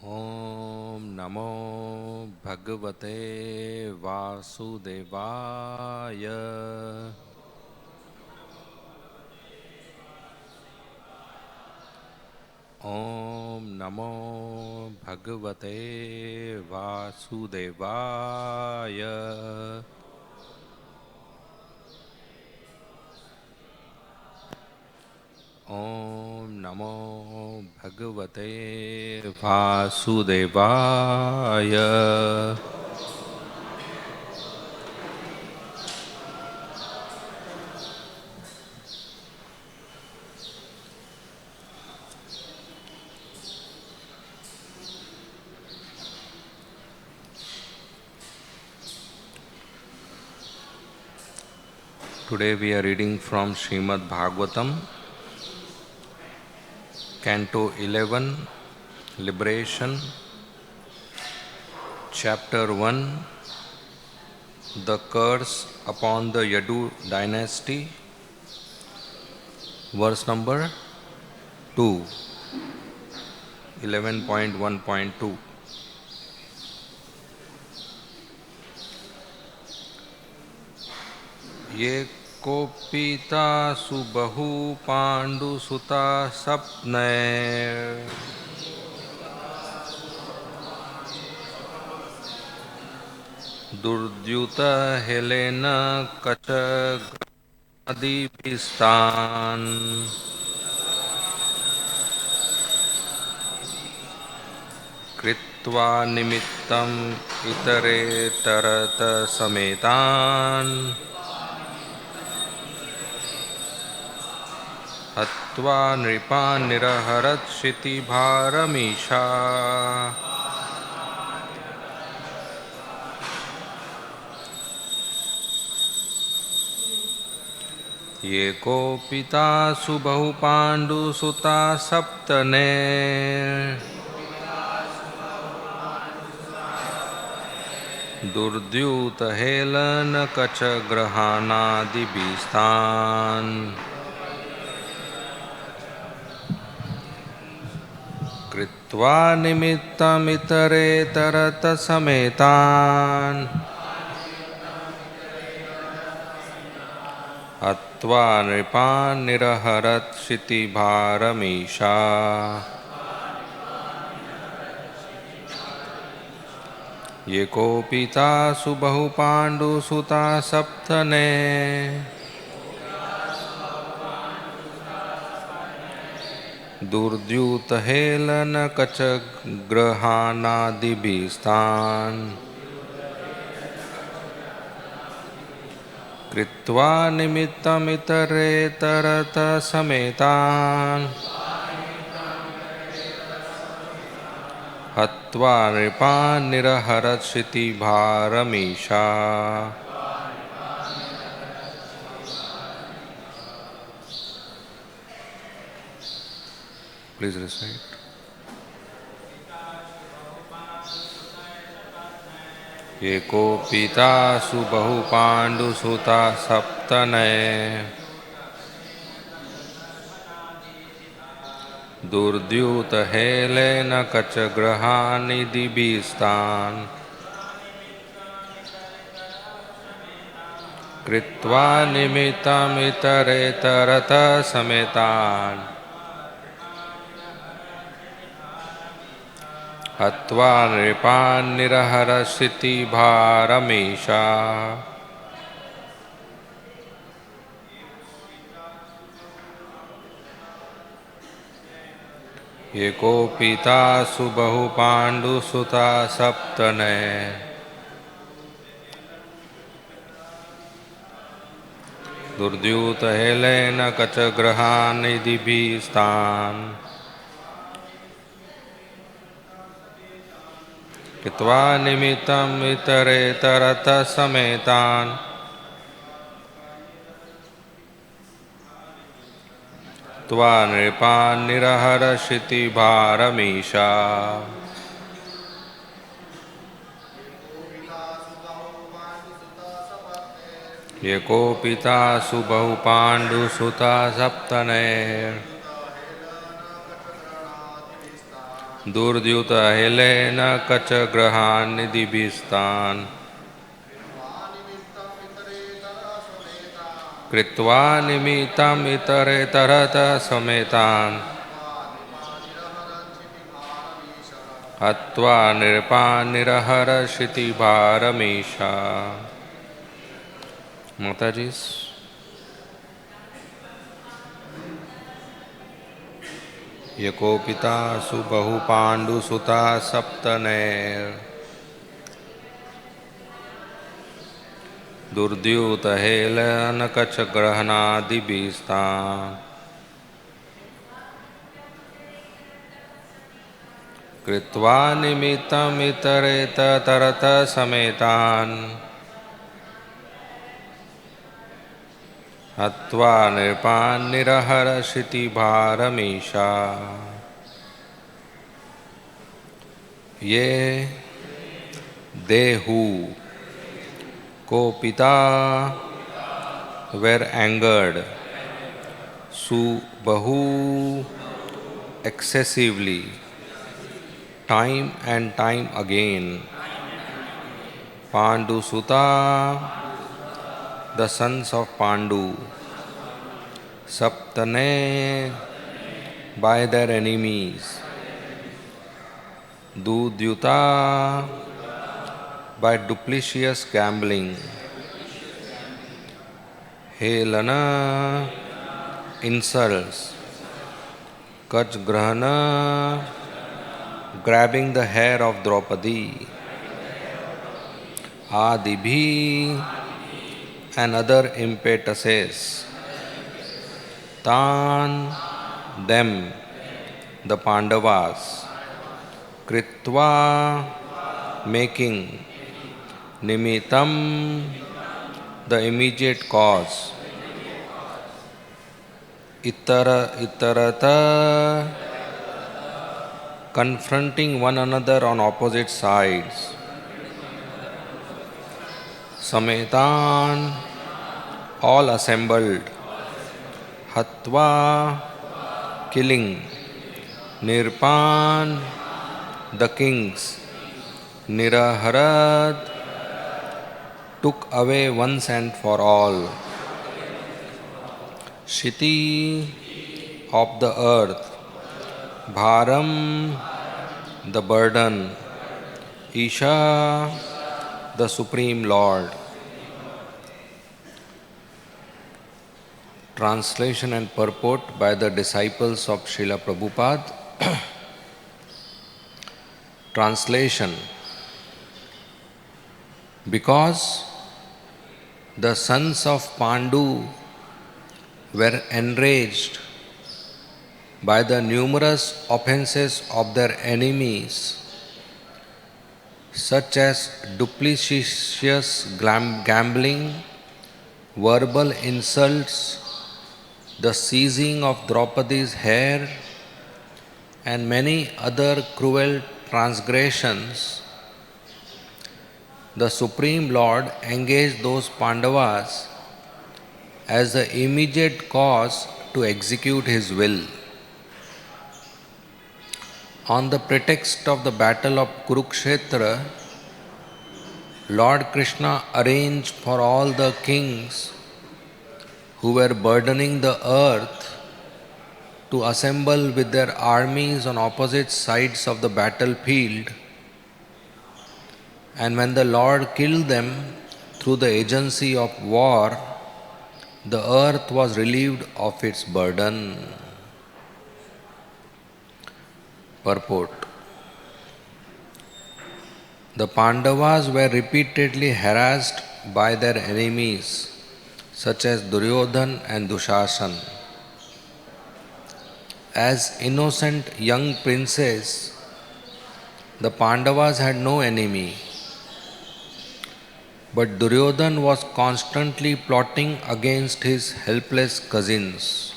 ॐ नमो भगवते वासुदेवाय। ॐ नमो भगवते वासुदेवाय। ॐ नमो भगवते वासुदेवाय। Today we are reading from Srimad Bhagavatam, Canto 11, Liberation, Chapter 1, The Curse upon the Yadu Dynasty, verse number 2, 11.1.2. ये कोपिता सुबहु पांडुसुता सप्ने दुर्द्युत हेलेन कच आदिपिस्तान कृत्वा निमित्तम इतरेतरत समेतान हत्वा नृपान् निरहरत् क्षितिभारमीशा। ये कोपिता सुबहु पाण्डुसुता सप्तने दुर्द्यूत हेलन कच ग्रहाणादिभिस्तान् कृत्वा निमित्तमितरेतरत समेतान् हत्वा नृपान् निरहरत् क्षितिभारमीशा। ये कोपिता सुबहु पाण्डुसुता सप्तने दुर्द्यूत हेलन कच ग्रहाणादिभिस्तान् कृत्वा निमित्तमितरेतरत समेतान् हत्वा नृपान् निरहरत् क्षितिभारमीशा। Please recite. एको पिता सुबहु पाण्डुसुता सप्तने दुर्द्यूत हेलेन कच ग्रहानिधिभिस्तान् कृत्वा निमित्तमितरेतरत समेतान् हत्वा नृपान् निरहरत् क्षितिभारमीशा। ये कोपिता सुबहु पाण्डुसुता सप्तने दुर्द्यूत हेलेन कच ग्रहानिधिभिस्तान् कृत्वा निमित्तमितरेतरत समेतान् त्वा नृपान् निरहरत् क्षितिभारमीशा। ये कोपिता सुबहु पाण्डुसुता सप्तने दुर्द्युत हेलेन कच ग्रहान्निधिभिस्तान् कृत्वा निमित्तम् इतरेतरतः समेतान् हत्वा नृपान् निरहरषिति भारमीशा। माताजी, यकोपिता सुबहु पाण्डुसुता सप्तनैर् दुर्द्युतहेलनकचग्रहणादिभिस्तान् कृत्वा निमित्तमितरेतरतः समेतान् हत्वा नृपान् निरहरषिति भारमीशा। ये they who Kopita were angered, Subahu excessively, time and time again, Pandu Suta, the sons of Pandu, Saptane, by their enemies, Dudyuta, by duplicitous gambling, Helana, insults, Kachgrahana, grabbing the hair of Draupadi, Adibhi, and other impetuses, Tan, them, the Pandavas, Kritva, making, Nimitam, the immediate cause, Itarata, confronting one another on opposite sides, Sametan, all assembled, Hatva, killing, Nirpan, the kings, Niraharat, took away once and for all, Shiti, of the earth, Bharam, the burden, Isha, the Supreme Lord. Translation and purport by the disciples of Srila Prabhupada. Translation. Because the sons of Pandu were enraged by the numerous offenses of their enemies, such as duplicitous gambling, verbal insults, the seizing of Draupadi's hair, and many other cruel transgressions, the Supreme Lord engaged those Pandavas as the immediate cause to execute his will. On the pretext of the battle of Kurukshetra, Lord Krishna arranged for all the kings who were burdening the earth to assemble with their armies on opposite sides of the battlefield, and when the Lord killed them through the agency of war, the earth was relieved of its burden. Purport. The Pandavas were repeatedly harassed by their enemies, such as Duryodhan and Dushasan. As innocent young princes, the Pandavas had no enemy, but Duryodhan was constantly plotting against his helpless cousins.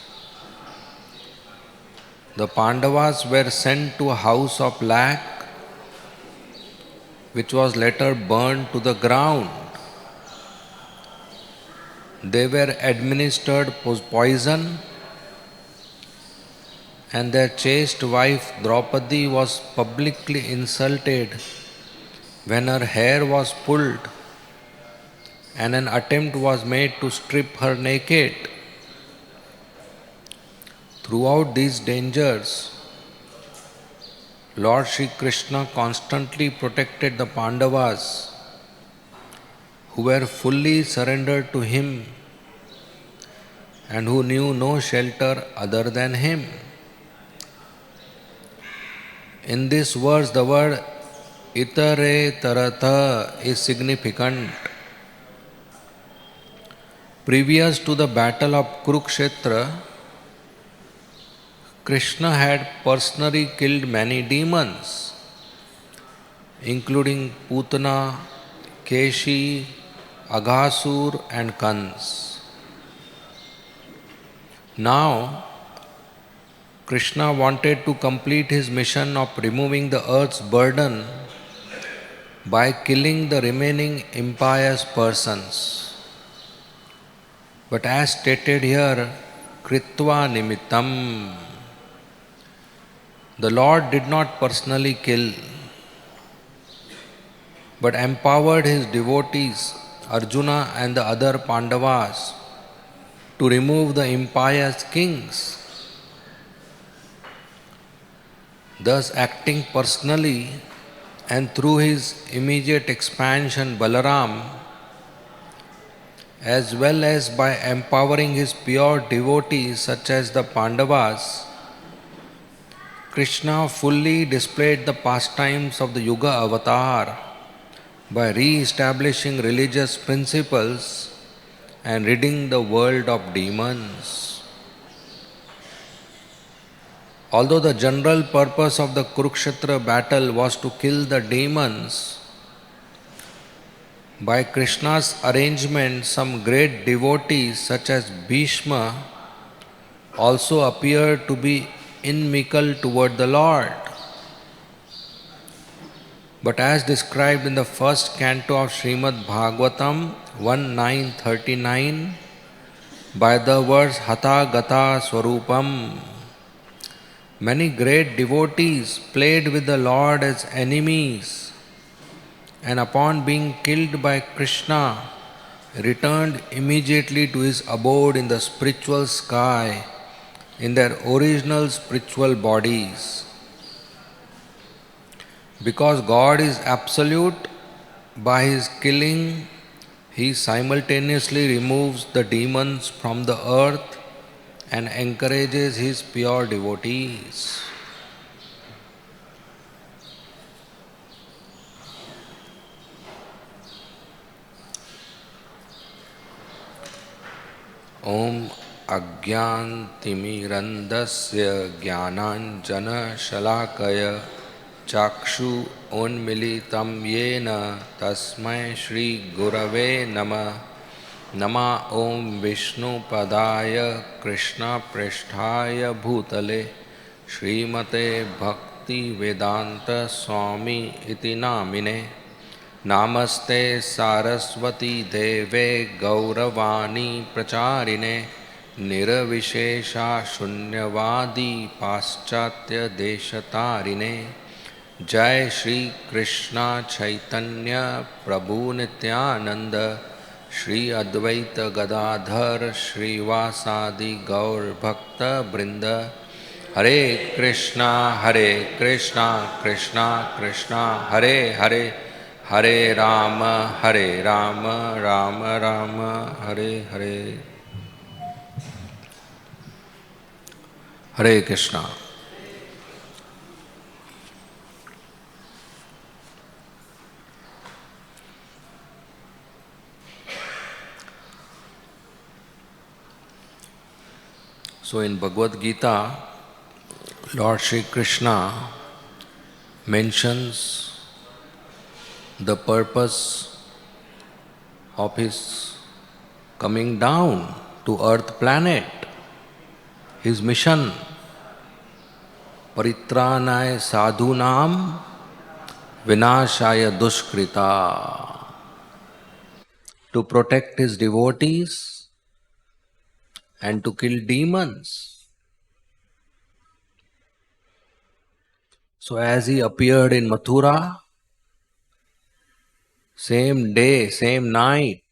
The Pandavas were sent to a house of lac, which was later burned to the ground. They were administered poison and their chaste wife Draupadi was publicly insulted when her hair was pulled and an attempt was made to strip her naked. Throughout these dangers, Lord Sri Krishna constantly protected the Pandavas who were fully surrendered to him and who knew no shelter other than him. In this verse, the word itare taratha is significant. Previous to the battle of Kurukshetra, Krishna had personally killed many demons, including Putana, Keshi, Aghasur, and Kans. Now, Krishna wanted to complete his mission of removing the earth's burden by killing the remaining impious persons. But as stated here, Kritva Nimittam, the Lord did not personally kill, but empowered his devotees, Arjuna and the other Pandavas, to remove the impious kings. Thus, acting personally and through his immediate expansion, Balaram, as well as by empowering his pure devotees such as the Pandavas, Krishna fully displayed the pastimes of the Yuga avatar by re-establishing religious principles and ridding the world of demons. Although the general purpose of the Kurukshetra battle was to kill the demons, by Krishna's arrangement, some great devotees such as Bhishma also appeared to be inimical toward the Lord. But as described in the first canto of Srimad Bhagavatam 1.9.39, by the words Hatha Gata Swarupam, many great devotees played with the Lord as enemies and upon being killed by Krishna, returned immediately to his abode in the spiritual sky in their original spiritual bodies. Because God is absolute, by his killing, he simultaneously removes the demons from the earth and encourages his pure devotees. Om Agyantimirandasya Jnananjana Shalakaya Chakshu Unmilitam Yena Tasmai Shri Gurave Nama Nama Om Vishnu Padaya Krishna Prishthaya Bhutale Srimate Bhakti Vedanta Swami Iti Namine Namaste Saraswati Deve Gauravani Pracharine Niravishesha Shunyavadi Paschatya Deshatarine Jai Shri Krishna Chaitanya Prabhu Nityananda Shri Advaita Gadadhar Shri Vasadi Gaur Bhakta Brinda Hare Krishna Krishna Krishna Hare Hare Hare Rama Rama Rama Hare Hare. Hare Krishna. So in Bhagavad-gita, Lord Sri Krishna mentions the purpose of his coming down to earth planet, his mission, Paritranaya Sadhunam Vinashaya Dushkrita, to protect his devotees and to kill demons. So as he appeared in Mathura, same day, same night,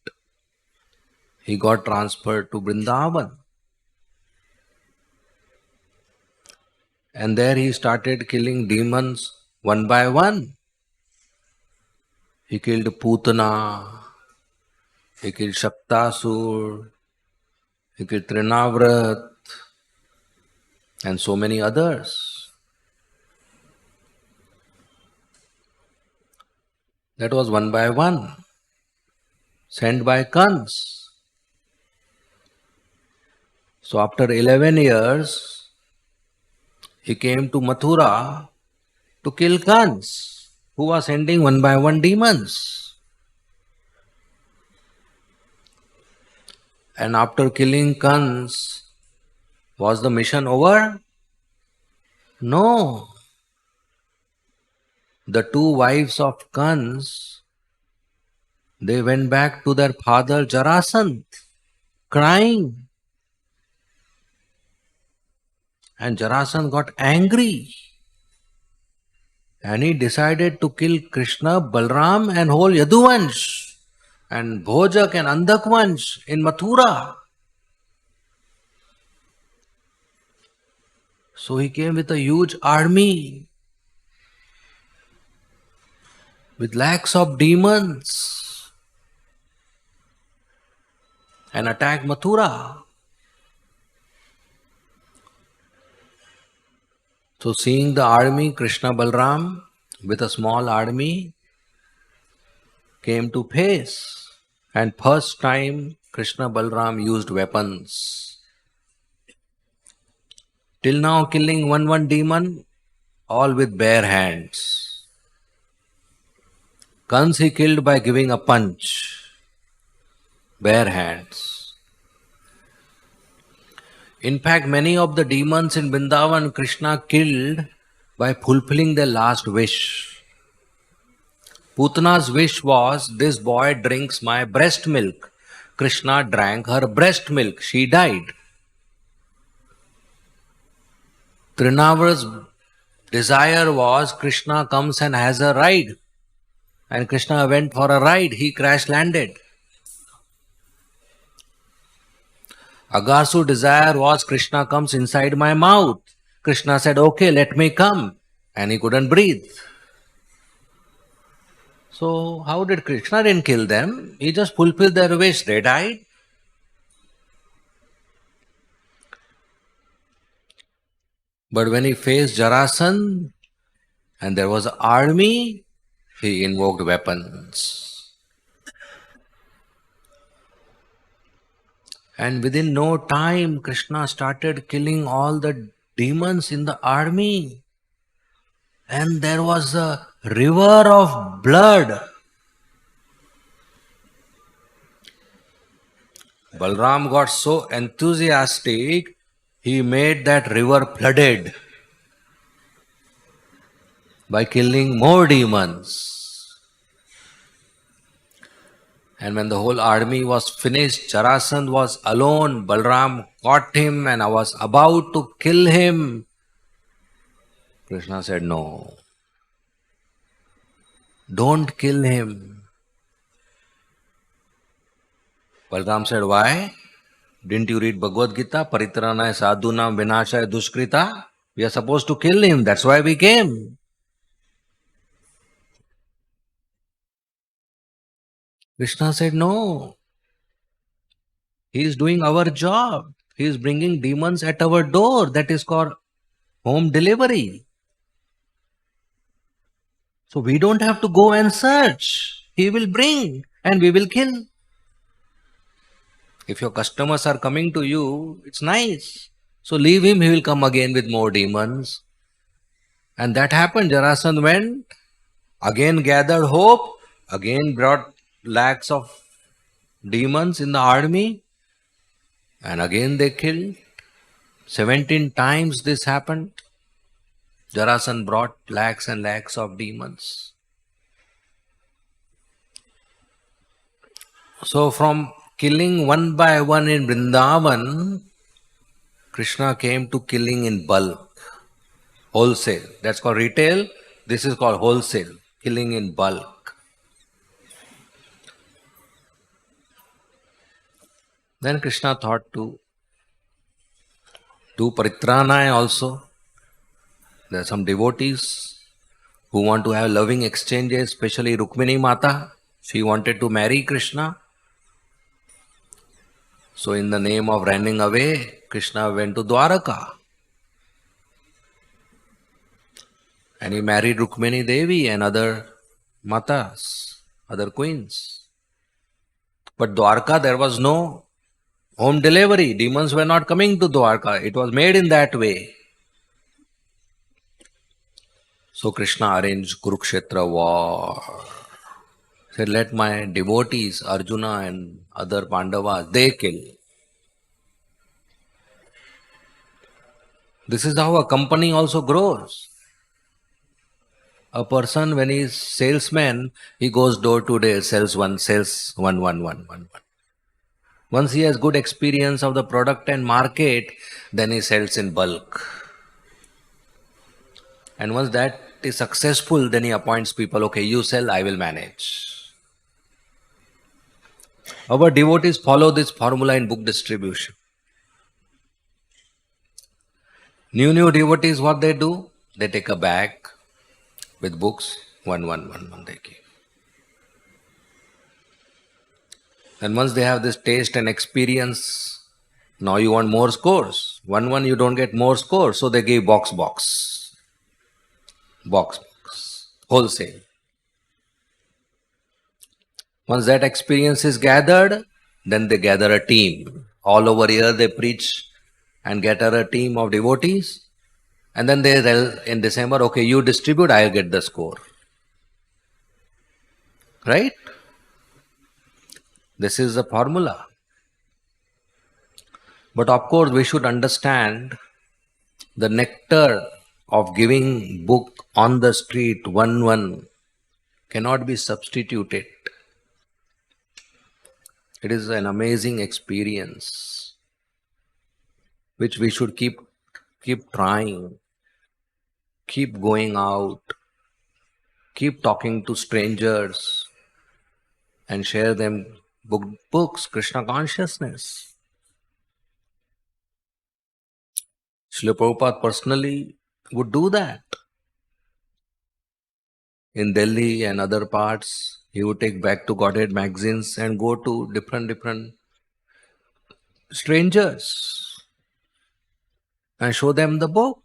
he got transferred to Vrindavan. And there he started killing demons one by one. He killed Putana, he killed Shaktasur, he killed Trinavrat, and so many others. That was one by one, sent by Kans. So after 11 years, he came to Mathura to kill Kans, who was sending one by one demons. And after killing Kans, was the mission over? No. The two wives of Kans, they went back to their father Jarasandh, crying. And Jarasandh got angry. And he decided to kill Krishna, Balram and whole Yaduvansh and Bhojak and Andhakvansh in Mathura. So he came with a huge army with lakhs of demons and attacked Mathura. So seeing the army, Krishna Balram with a small army came to face. And first time Krishna Balram used weapons. Till now killing one demon, all with bare hands. Kans he killed by giving a punch, bare hands. In fact, many of the demons in Vrindavan Krishna killed by fulfilling their last wish. Putana's wish was, this boy drinks my breast milk. Krishna drank her breast milk. She died. Trinavrat's desire was, Krishna comes and has a ride. And Krishna went for a ride. He crash landed. Agarsu's desire was, Krishna comes inside my mouth. Krishna said, okay, let me come. And he couldn't breathe. So how did Krishna didn't kill them? He just fulfilled their wish. They died. But when he faced Jarasandh and there was an army, he invoked weapons. And within no time, Krishna started killing all the demons in the army. And there was a river of blood. Balram got so enthusiastic, he made that river flooded by killing more demons. And when the whole army was finished, Jarasandh was alone. Balram caught him and I was about to kill him. Krishna said, no, don't kill him. Balram said, why? Didn't you read Bhagavad-gita? Paritranaya sadhunam vinashaya duskrita. We are supposed to kill him. That's why we came. Krishna said, no. He is doing our job. He is bringing demons at our door. That is called home delivery. So we don't have to go and search. He will bring and we will kill. If your customers are coming to you, it's nice. So leave him, he will come again with more demons. And that happened. Jarasandh went, again gathered hope, again brought lakhs of demons in the army, and again they killed. 17 times this happened. Jarasandh brought lakhs and lakhs of demons. So from killing one by one in Vrindavan, Krishna came to killing in bulk. Wholesale. That's called retail. This is called wholesale, killing in bulk. Then Krishna thought to do paritranaya also. There are some devotees who want to have loving exchanges, especially Rukmini Mata. She wanted to marry Krishna. So in the name of running away, Krishna went to Dwaraka. And he married Rukmini Devi and other matas, other queens. But Dwarka, there was no home delivery. Demons were not coming to Dwarka. It was made in that way. So Krishna arranged Kurukshetra war. Said, let my devotees, Arjuna and other Pandavas, they kill. This is how a company also grows. A person, when he is salesman, he goes door to door, sells one. Once he has good experience of the product and market, then he sells in bulk. And once that is successful, then he appoints people, okay, you sell, I will manage. Our devotees follow this formula in book distribution. New devotees, what they do? They take a bag with books, one, they give. And once they have this taste and experience, now you want more scores. One, you don't get more scores, so they give box. Wholesale. Once that experience is gathered, then they gather a team. All over here they preach and gather a team of devotees. And then they tell in December, okay, you distribute, I'll get the score. Right? This is the formula. But of course, we should understand the nectar of giving book on the street, one, cannot be substituted. It is an amazing experience, which we should keep trying, keep going out, keep talking to strangers, and share them books, Krishna consciousness. Srila Prabhupada personally would do that. In Delhi and other parts, he would take Back to Godhead magazines and go to different strangers and show them the book.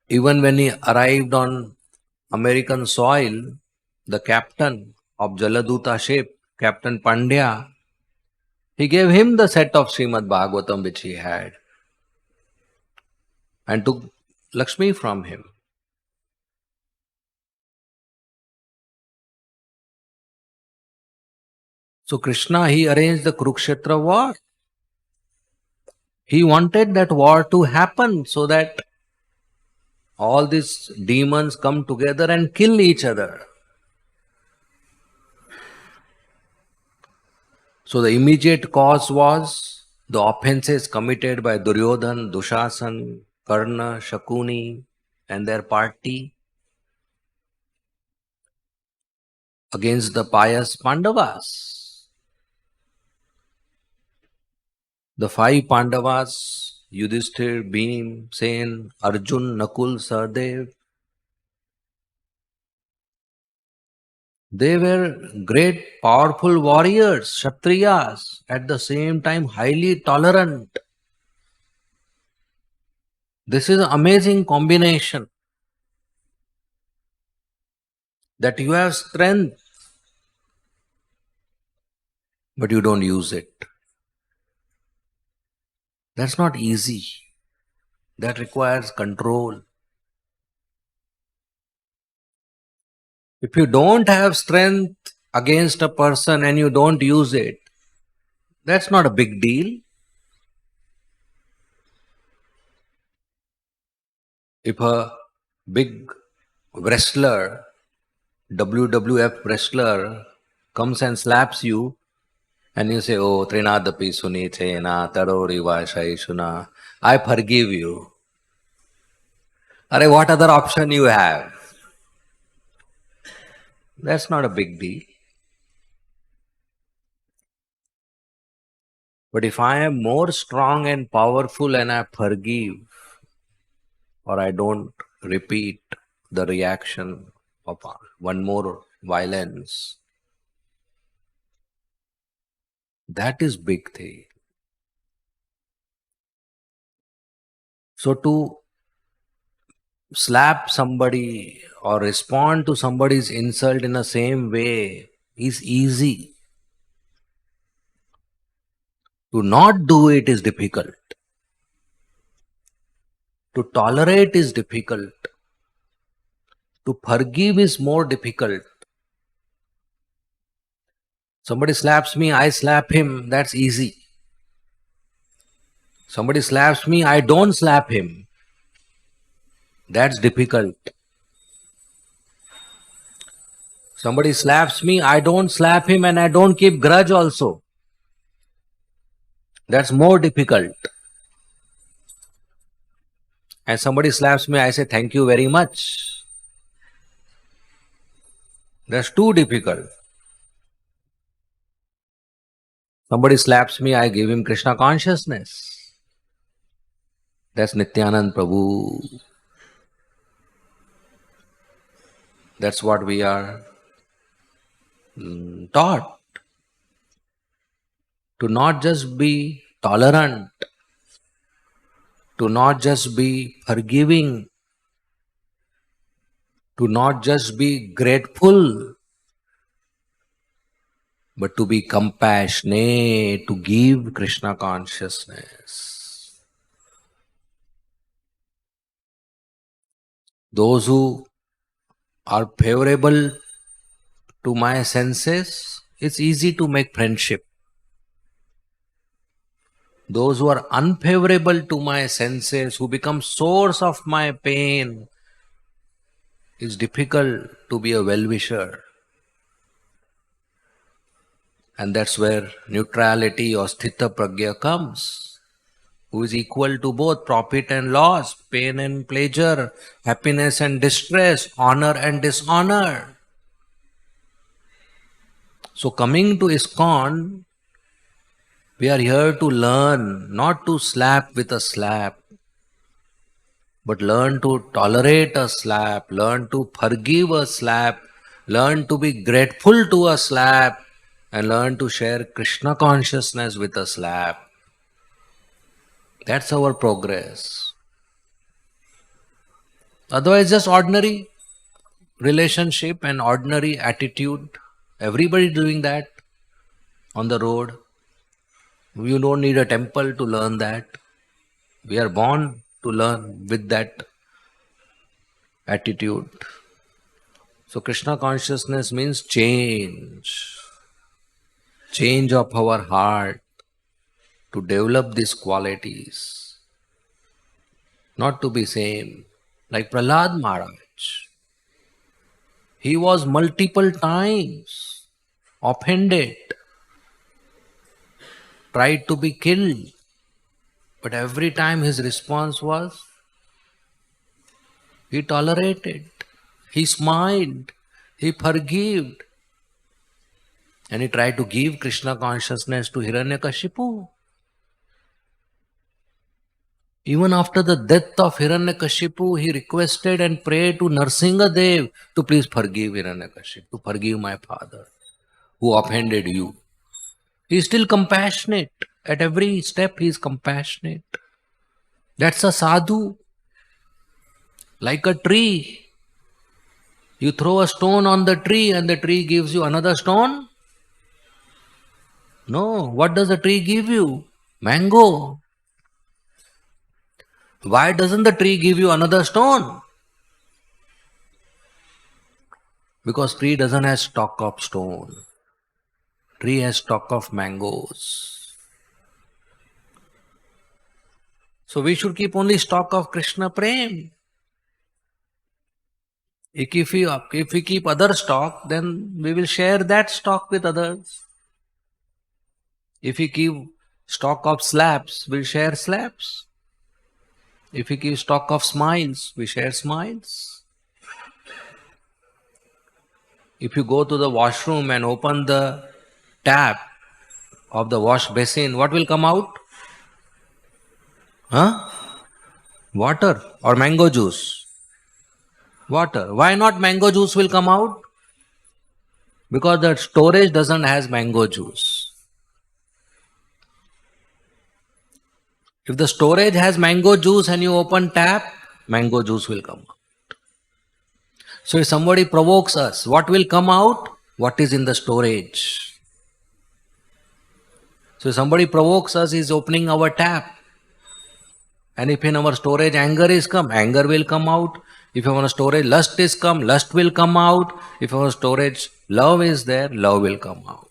Even when he arrived on American soil, the captain of Jaladuta ship, Captain Pandya, he gave him the set of Srimad Bhagavatam which he had and took Lakshmi from him. So Krishna, he arranged the Kurukshetra war. He wanted that war to happen so that all these demons come together and kill each other. So the immediate cause was the offenses committed by Duryodhan, Dushasan, Karna, Shakuni and their party against the pious Pandavas. The 5 Pandavas, Yudhishthir, Bhim, Sen, Arjun, Nakul, Sahadev, they were great, powerful warriors, Kshatriyas, at the same time highly tolerant. This is an amazing combination. That you have strength, but you don't use it. That's not easy. That requires control. If you don't have strength against a person and you don't use it, that's not a big deal. If a big wrestler, WWF wrestler, comes and slaps you, and you say, oh, Trinadapi Suni Chena, Tarori Vashai Shuna, I forgive you. Arey, what other option you have? That's not a big deal. But if I am more strong and powerful and I forgive, or I don't repeat the reaction of one more violence, that is big thing. So to slap somebody or respond to somebody's insult in the same way is easy. To not do it is difficult. To tolerate is difficult. To forgive is more difficult. Somebody slaps me, I slap him, that's easy. Somebody slaps me, I don't slap him. That's difficult. Somebody slaps me, I don't slap him and I don't keep grudge also. That's more difficult. And somebody slaps me, I say thank you very much. That's too difficult. Somebody slaps me, I give him Krishna consciousness. That's Nityanand Prabhu. That's what we are taught. To not just be tolerant, to not just be forgiving, to not just be grateful, but to be compassionate, to give Krishna consciousness. Those who are favorable to my senses, it's easy to make friendship. Those who are unfavorable to my senses, who become source of my pain, it's difficult to be a well-wisher. And that's where neutrality or sthita pragya comes, who is equal to both profit and loss, pain and pleasure, happiness and distress, honor and dishonor. So coming to ISKCON, we are here to learn, not to slap with a slap, but learn to tolerate a slap, learn to forgive a slap, learn to be grateful to a slap, and learn to share Krishna consciousness with a slap. That's our progress. Otherwise, just ordinary relationship and ordinary attitude. Everybody doing that on the road. You don't need a temple to learn that. We are born to learn with that attitude. So Krishna consciousness means change. Change of our heart to develop these qualities. Not to be same. Like Prahlad Maharaj. He was multiple times offended, tried to be killed. But every time his response was, he tolerated, he smiled, he forgave, and he tried to give Krishna consciousness to Hiranyakashipu. Even after the death of Hiranyakashipu, he requested and prayed to Narsingadev to please forgive Hiranyakashipu, to forgive my father who offended you. He is still compassionate. At every step he is compassionate. That's a sadhu. Like a tree. You throw a stone on the tree and the tree gives you another stone? No. What does the tree give you? Mango. Why doesn't the tree give you another stone? Because tree doesn't have stock of stone. Tree has stock of mangoes. So we should keep only stock of Krishna Prem. If we keep other stock, then we will share that stock with others. If we keep stock of slabs, we'll share slabs. If we keep stock of smiles, we share smiles. If you go to the washroom and open the tap of the wash basin, what will come out? Huh? Water or mango juice? Water. Why not mango juice will come out? Because the storage doesn't has mango juice. If the storage has mango juice and you open tap, mango juice will come out. So if somebody provokes us, what will come out? What is in the storage. So if somebody provokes us, is opening our tap. And if in our storage anger is come, anger will come out. If in our storage lust is come, lust will come out. If our storage love is there, love will come out.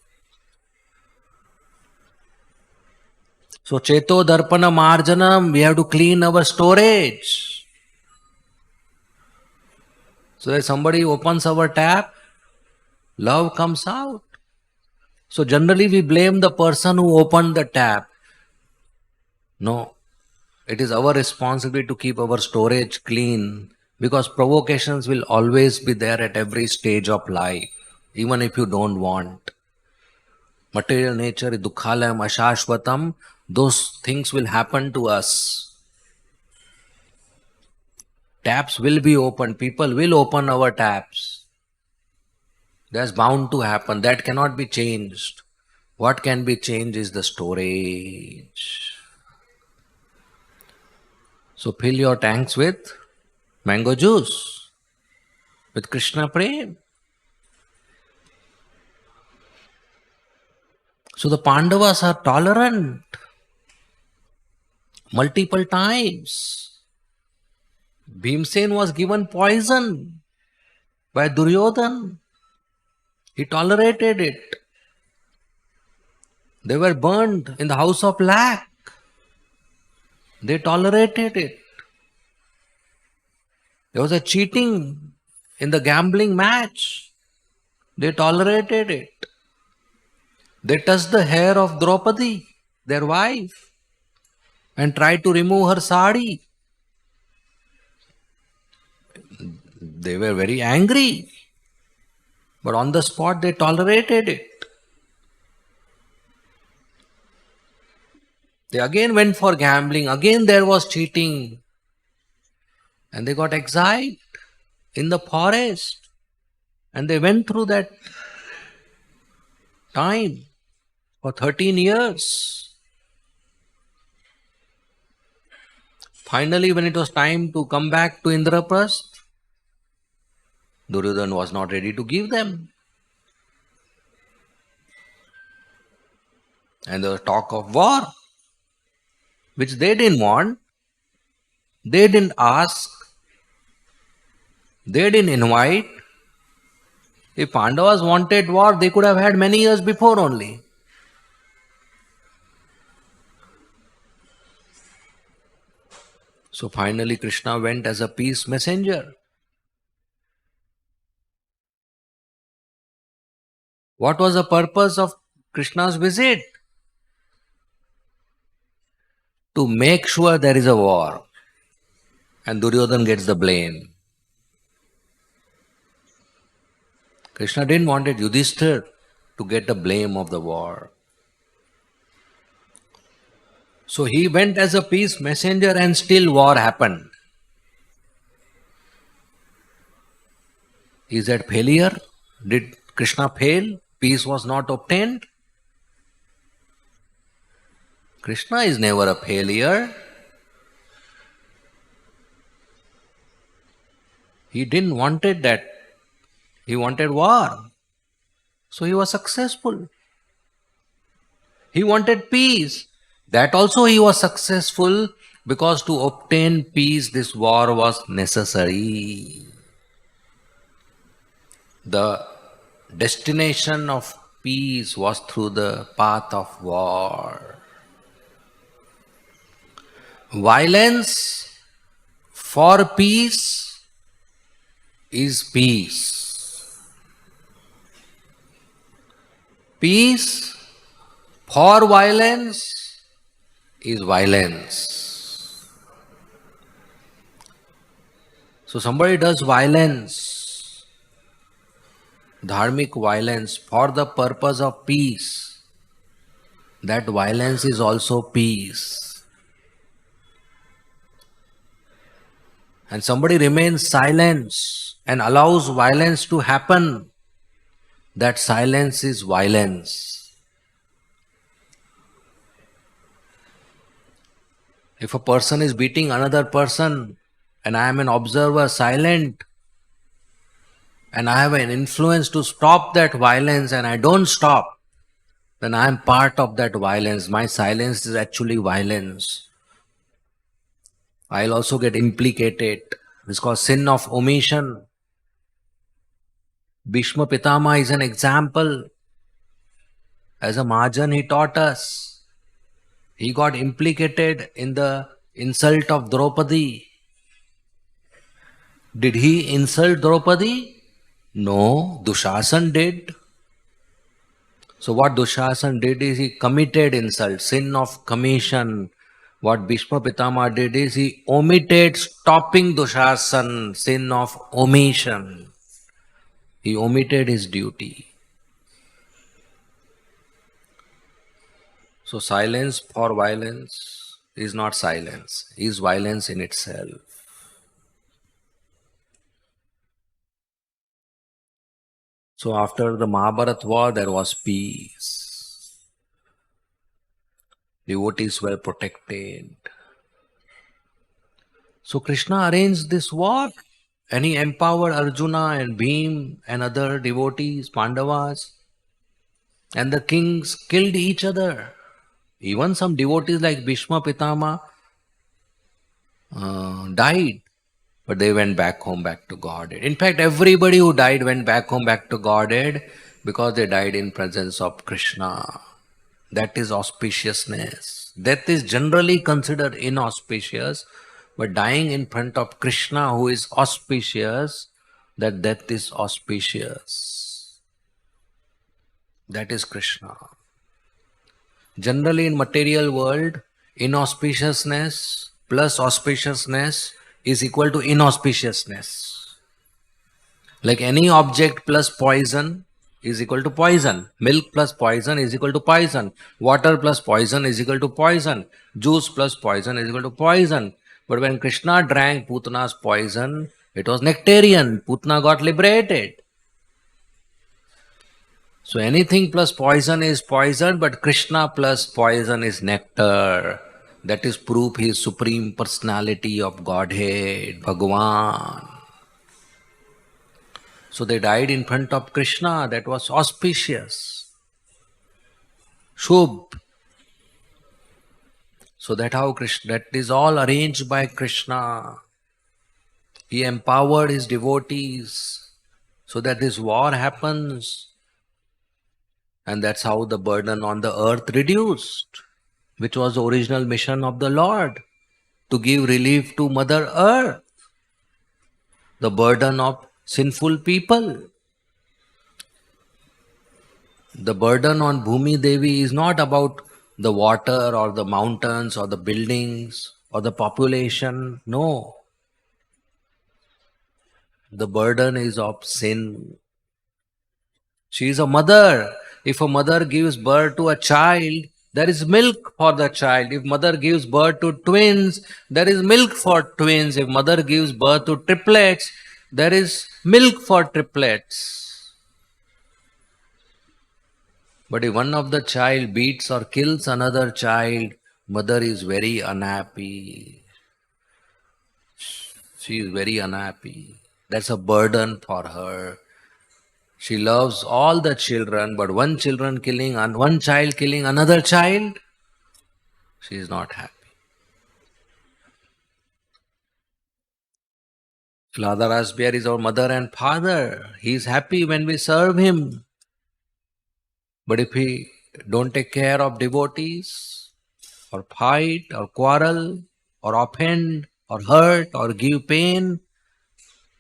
So Cheto Darpana Marjanam, we have to clean our storage. So that somebody opens our tap, love comes out. So generally we blame the person who opened the tap. No, it is our responsibility to keep our storage clean, because provocations will always be there at every stage of life, even if you don't want. Material nature, dukkhalayam, ashashvatam, those things will happen to us. Taps will be opened, people will open our taps. That's bound to happen, that cannot be changed. What can be changed is the storage. So fill your tanks with mango juice, with Krishna Prem. So the Pandavas are tolerant multiple times. Bhimsen was given poison by Duryodhan. He tolerated it. They were burned in the house of lac. They tolerated it. There was a cheating in the gambling match. They tolerated it. They touched the hair of Draupadi, their wife, and tried to remove her sari. They were very angry, but on the spot they tolerated it. They again went for gambling, again there was cheating, and they got exiled in the forest, and they went through that time for 13 years. Finally, when it was time to come back to Indraprasth, Duryodhana was not ready to give them. And there was talk of war, which they didn't want. They didn't ask. They didn't invite. If Pandavas wanted war, they could have had many years before only. So finally Krishna went as a peace messenger. What was the purpose of Krishna's visit? To make sure there is a war. And Duryodhana gets the blame. Krishna didn't want Yudhishthira to get the blame of the war. So he went as a peace messenger and still war happened. Is that failure? Did Krishna fail? Peace was not obtained? Krishna is never a failure. He didn't wanted that. He wanted war. So he was successful. He wanted peace. That also he was successful, because to obtain peace this war was necessary. The destination of peace was through the path of war. Violence for peace is peace. Peace for violence is violence. So somebody does violence, dharmic violence for the purpose of peace. That violence is also peace. And somebody remains silent and allows violence to happen. That silence is violence. If a person is beating another person and I am an observer, silent, and I have an influence to stop that violence and I don't stop, then I am part of that violence. My silence is actually violence. I'll also get implicated. It's called sin of omission. Bhishma Pitama is an example. As a Mahajan, he taught us. He got implicated in the insult of Draupadi. Did he insult Draupadi? No, Dushasan did. So what Dushasan did is he committed insult, sin of commission. What Bhishma Pitama did is he omitted stopping Dushasan, sin of omission. He omitted his duty. So silence for violence is not silence, is violence in itself. So after the Mahabharat war, there was peace. Devotees were protected. So Krishna arranged this war and he empowered Arjuna and Bhim and other devotees, Pandavas, and the kings killed each other. Even some devotees like Bhishma Pitama died, but they went back home, back to Godhead. In fact, everybody who died went back home, back to Godhead because they died in presence of Krishna. That is auspiciousness. Death is generally considered inauspicious, but dying in front of Krishna, who is auspicious, that death is auspicious. That is Krishna. Generally in material world, inauspiciousness plus auspiciousness is equal to inauspiciousness. Like any object plus poison is equal to poison. Milk plus poison is equal to poison. Water plus poison is equal to poison. Juice plus poison is equal to poison. But when Krishna drank Putana's poison, it was nectarian. Putana got liberated. So anything plus poison is poison, but Krishna plus poison is nectar. That is proof he is Supreme Personality of Godhead, Bhagavan. So they died in front of Krishna. That was auspicious. Shubh. So that is all arranged by Krishna. He empowered his devotees so that this war happens. And that's how the burden on the earth reduced, which was the original mission of the Lord, to give relief to Mother Earth, the burden of sinful people. The burden on Bhumi Devi is not about the water or the mountains or the buildings or the population. No. The burden is of sin. She is a mother. If a mother gives birth to a child, there is milk for the child. If mother gives birth to twins, there is milk for twins. If mother gives birth to triplets, there is milk for triplets. But if one of the child beats or kills another child, mother is very unhappy. She is very unhappy. That's a burden for her. She loves all the children, but one child killing another child, she is not happy. SriRadhaRasbihari is our mother and father. He is happy when we serve him. But if we don't take care of devotees, or fight, or quarrel, or offend, or hurt, or give pain,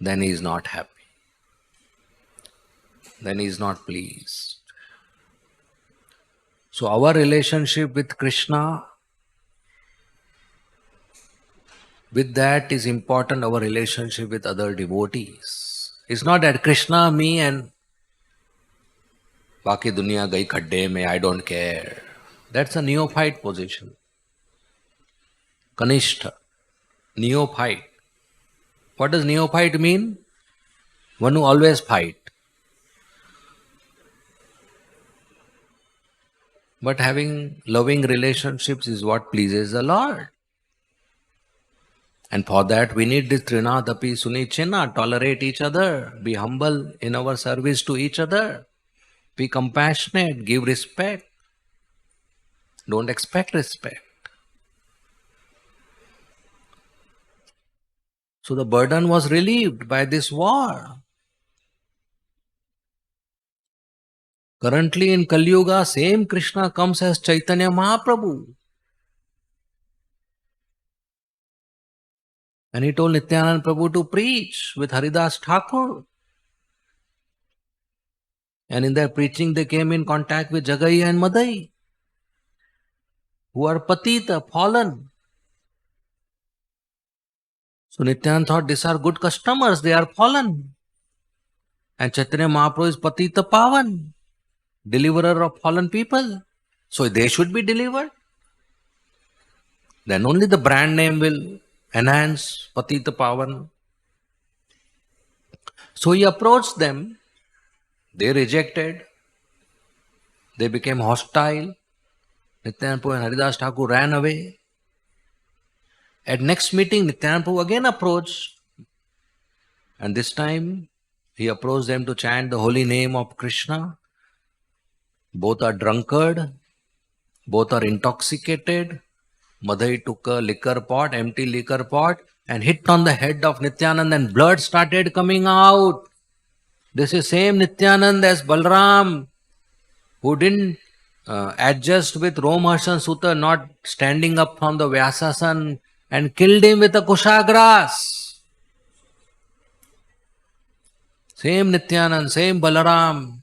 then he is not happy. Then he is not pleased. So our relationship with Krishna With that is important our relationship with other devotees. It's not that Krishna, me and बाकी दुनिया गई खड्डे में, I don't care. That's a neophyte position. Kanishta, neophyte. What does neophyte mean? One who always fight. But having loving relationships is what pleases the Lord. And for that we need this Trinadapi Sunichena, tolerate each other, be humble in our service to each other, be compassionate, give respect. Don't expect respect. So the burden was relieved by this war. Currently in Kali Yuga, same Krishna comes as Chaitanya Mahaprabhu. And he told Nityananda Prabhu to preach with Haridas Thakur. And in their preaching they came in contact with Jagai and Madai, who are patita, fallen. So Nityananda thought these are good customers, they are fallen. And Chaitanya Mahaprabhu is patita pavan, deliverer of fallen people. So they should be delivered. Then only the brand name will enhance patita pavan. So he approached them. They rejected. They became hostile. Nityananda Prabhu and Haridas Thakur ran away. At next meeting, Nityananda Prabhu again approached. And this time, he approached them to chant the holy name of Krishna. Both are drunkard. Both are intoxicated. Madhai took a liquor pot, empty liquor pot, and hit on the head of Nityananda, and blood started coming out. This is same Nityananda as Balram, who didn't adjust with Romaharshan Sutta, not standing up from the Vyasasan, and killed him with a kushagras. Same Nityananda, same Balaram.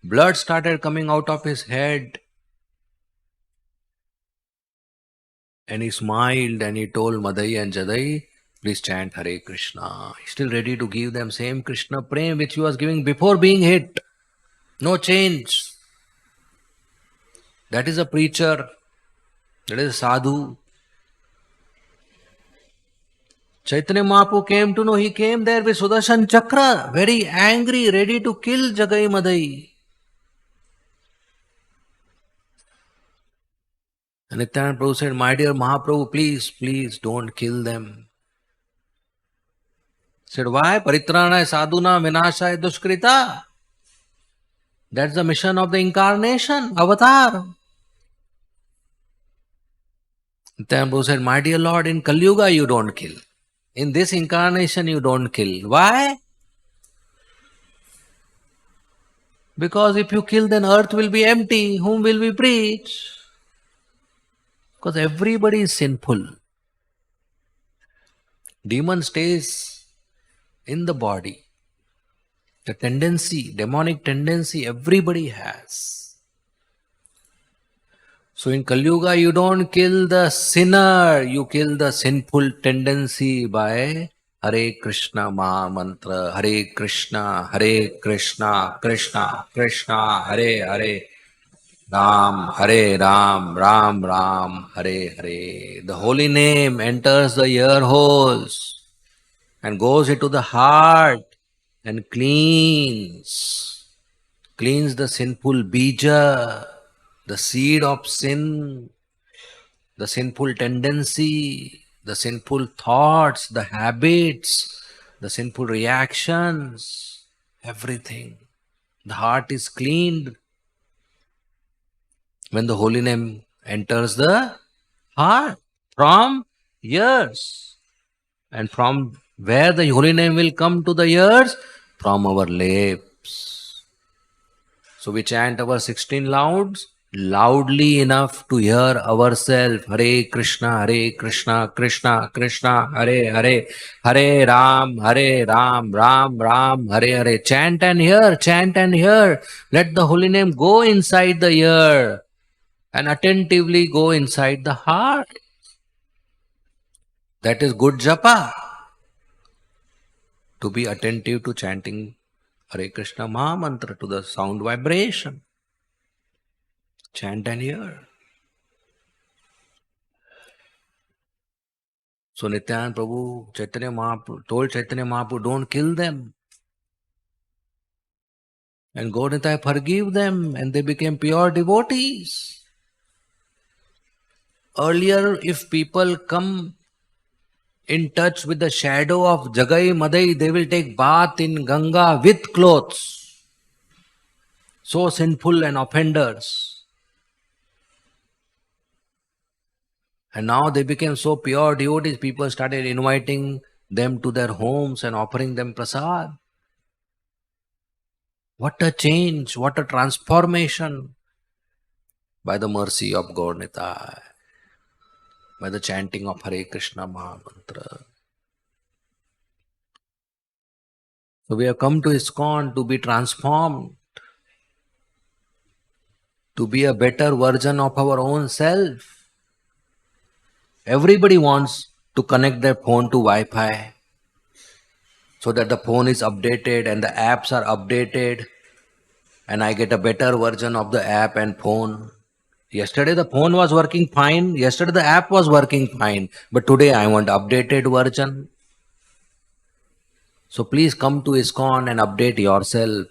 Blood started coming out of his head. And he smiled and he told Madai and Jadai, please chant Hare Krishna. He's still ready to give them same Krishna prem which he was giving before being hit. No change. That is a preacher. That is a sadhu. Chaitanya Mahaprabhu came to know, he came there with Sudarshan Chakra, very angry, ready to kill Jagai Madai. And Nityananda Prabhu said, my dear Mahaprabhu, please, please don't kill them. He said, why? Paritrana sadhuna vinashaya duskrita. That's the mission of the incarnation, avatar. Nityananda Prabhu said, my dear Lord, in Kali Yuga you don't kill. In this incarnation you don't kill. Why? Because if you kill, then earth will be empty. Whom will we preach? Because everybody is sinful. Demon stays in the body. The tendency, demonic tendency, everybody has. So in Kali Yuga, you don't kill the sinner, you kill the sinful tendency by Hare Krishna Maha Mantra, Hare Krishna, Krishna Krishna, Hare Hare, Ram, Hare Ram, Ram Ram, Hare Hare. The holy name enters the ear holes and goes into the heart and cleans the sinful bija, the seed of sin, the sinful tendency, the sinful thoughts, the habits, the sinful reactions, everything. The heart is cleaned when the holy name enters the heart from ears. And from where the holy name will come to the ears? From our lips. So we chant our 16 louds loudly enough to hear ourselves. Hare Krishna, Krishna Krishna, Hare Hare, Hare Ram, Ram Ram, Hare Hare. Chant and hear, chant and hear. Let the holy name go inside the ear and attentively go inside the heart. That is good japa. To be attentive to chanting Hare Krishna Maha Mantra, to the sound vibration. Chant and hear. So Nityananda Prabhu, Chaitanya Mahaprabhu told Chaitanya Mahaprabhu, don't kill them. And Gaur-Nitai forgive them, and they became pure devotees. Earlier, if people come in touch with the shadow of Jagai Madai, they will take bath in Ganga with clothes. So sinful and offenders. And now they became so pure devotees, people started inviting them to their homes and offering them prasad. What a change, what a transformation by the mercy of Gaur-Nitai, by the chanting of Hare Krishna Maha Mantra. So we have come to ISKCON to be transformed, to be a better version of our own self. Everybody wants to connect their phone to Wi-Fi so that the phone is updated and the apps are updated and I get a better version of the app and phone. Yesterday the phone was working fine, yesterday the app was working fine, but today I want updated version. So please come to ISKCON and update yourself.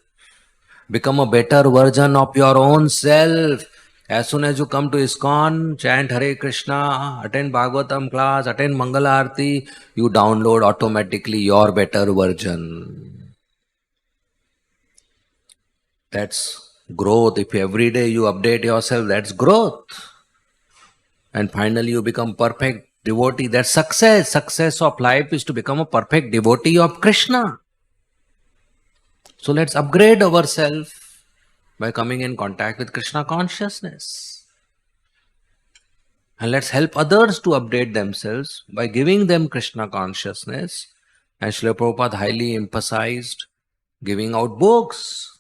Become a better version of your own self. As soon as you come to ISKCON, chant Hare Krishna, attend Bhagavatam class, attend Mangala arati, you download automatically your better version. That's growth. If every day you update yourself, that's growth. And finally you become perfect devotee. That's success. Success of life is to become a perfect devotee of Krishna. So let's upgrade ourselves by coming in contact with Krishna consciousness. And let's help others to update themselves by giving them Krishna consciousness. And Srila Prabhupada highly emphasized giving out books.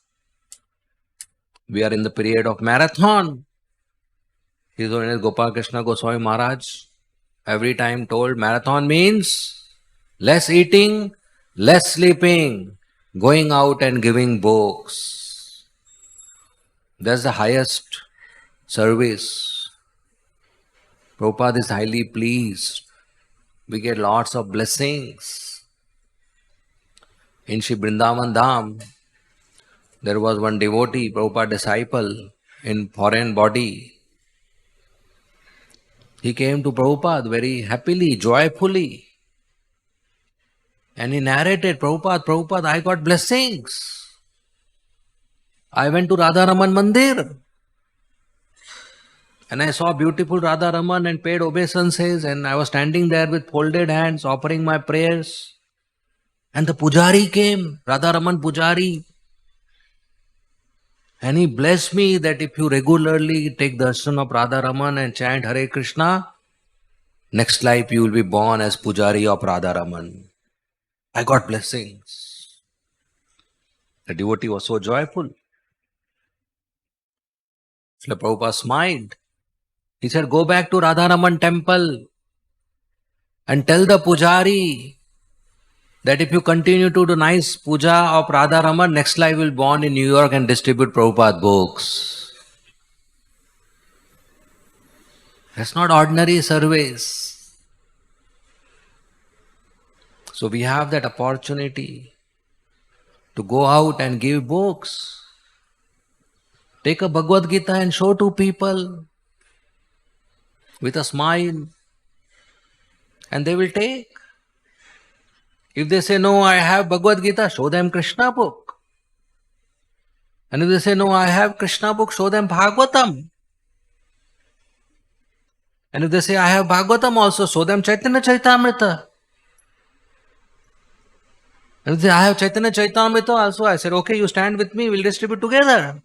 We are in the period of marathon. His Holiness Gopal Krishna Goswami Maharaj every time told marathon means less eating, less sleeping, going out and giving books. That's the highest service. Prabhupada is highly pleased. We get lots of blessings. In Shri Vrindavan Dham, there was one devotee, Prabhupada disciple, in foreign body. He came to Prabhupada very happily, joyfully. And he narrated, Prabhupada, I got blessings. I went to Radharaman Mandir. And I saw beautiful Radharaman and paid obeisances. And I was standing there with folded hands, offering my prayers. And the Pujari came, Radharaman Pujari. And he blessed me that if you regularly take darshan of Radharaman and chant Hare Krishna, next life you will be born as Pujari of Radharaman. I got blessings. The devotee was so joyful. Srila Prabhupada smiled. He said, go back to Radharaman temple and tell the Pujari that if you continue to do nice puja of Radharaman, next life will born in New York and distribute Prabhupada books. That's not ordinary service. So we have that opportunity to go out and give books. Take a Bhagavad-gita and show to people with a smile, and they will take. If they say, no, I have Bhagavad-gita, show them Krishna book. And if they say, no, I have Krishna book, show them Bhagavatam. And if they say, I have Bhagavatam also, show them Chaitanya Chaitamrita. And if they say, I have Chaitanya Chaitamrita also, I said, okay, you stand with me, we'll distribute together.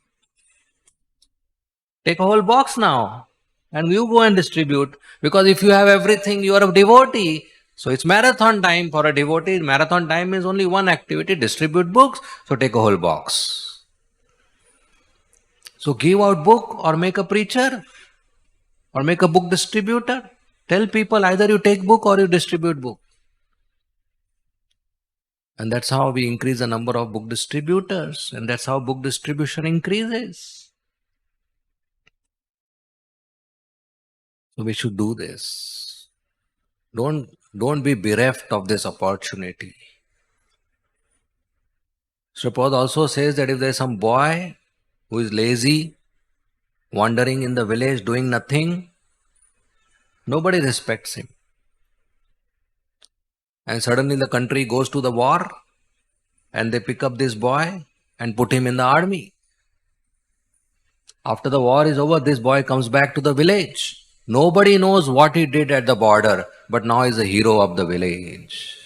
Take a whole box now. And you go and distribute. Because if you have everything, you are a devotee. So it's marathon time for a devotee. Marathon time is only one activity, distribute books. So take a whole box. So give out book or make a preacher or make a book distributor. Tell people either you take book or you distribute book. And that's how we increase the number of book distributors. And that's how book distribution increases. So we should do this. Don't be bereft of this opportunity. Sripad also says that if there is some boy who is lazy, wandering in the village, doing nothing, nobody respects him. And suddenly the country goes to the war and they pick up this boy and put him in the army. After the war is over, this boy comes back to the village. Nobody knows what he did at the border, but now he's a hero of the village.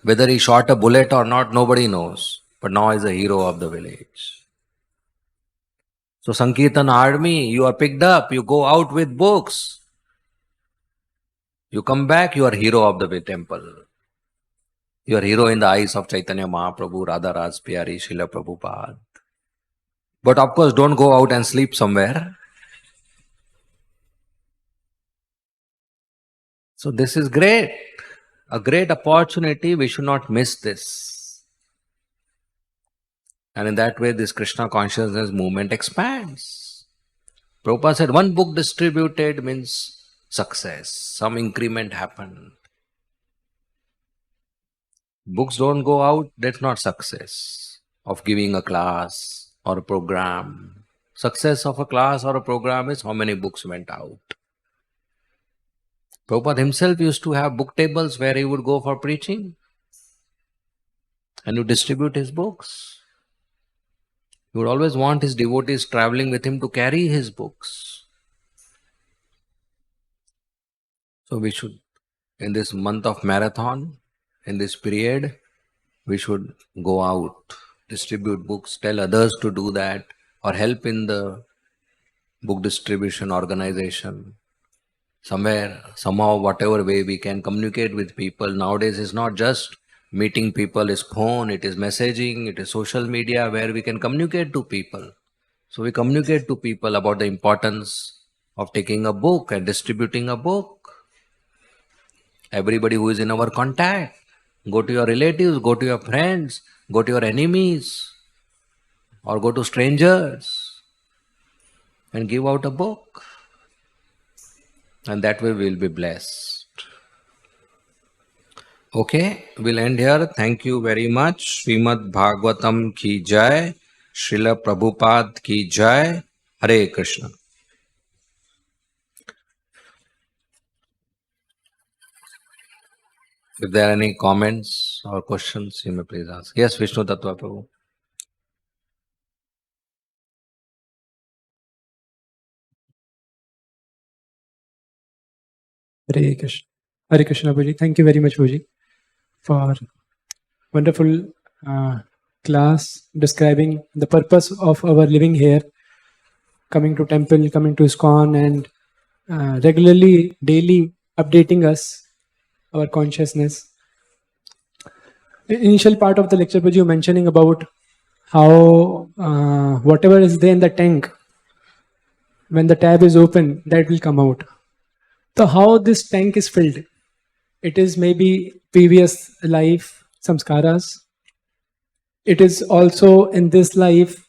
Whether he shot a bullet or not, nobody knows, but now he's a hero of the village. So Sankirtan army, you are picked up, you go out with books. You come back, you are hero of the temple. You are hero in the eyes of Chaitanya Mahaprabhu, RadhaRasbihari, Srila Prabhupada. But of course, don't go out and sleep somewhere. So this is great. A great opportunity, we should not miss this. And in that way, this Krishna consciousness movement expands. Prabhupada said, one book distributed means success. Some increment happened. Books don't go out, that's not success of giving a class or a program. Success of a class or a program is how many books went out. Prabhupada himself used to have book tables where he would go for preaching and would distribute his books. He would always want his devotees traveling with him to carry his books. So we should, in this month of marathon, in this period, we should go out, distribute books, tell others to do that, or help in the book distribution organization. Somewhere, somehow, whatever way we can communicate with people. Nowadays, it's not just meeting people, it's phone, it is messaging, it is social media where we can communicate to people. So we communicate to people about the importance of taking a book and distributing a book. Everybody who is in our contact, go to your relatives, go to your friends, go to your enemies, or go to strangers and give out a book. And that way we will be blessed. Okay, we'll end here. Thank you very much. Srimad Bhagavatam ki jai. Srila Prabhupada ki jai. Hare Krishna. If there are any comments or questions, you may please ask. Yes, Vishnu Tattva Prabhu. Hare Krishna. Hare Krishna, Bhuji. Thank you very much, Bhuji, for wonderful class describing the purpose of our living here, coming to temple, coming to ISKCON, and regularly, daily updating us, our consciousness. Initial part of the lecture, Bhuji, you mentioning about how whatever is there in the tank, when the tab is open, that will come out. So how this tank is filled? It is maybe previous life samskaras. It is also in this life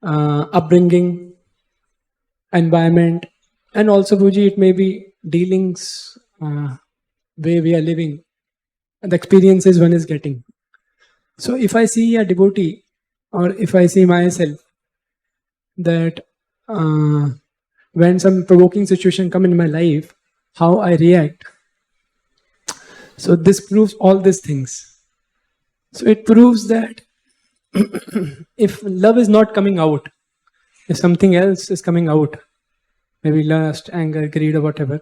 upbringing, environment, and also, Bhuji, it may be dealings where we are living, and the experiences one is getting. So if I see a devotee, or if I see myself, that when some provoking situation come in my life, how I react. So this proves all these things. So it proves that if love is not coming out, if something else is coming out, maybe lust, anger, greed, or whatever,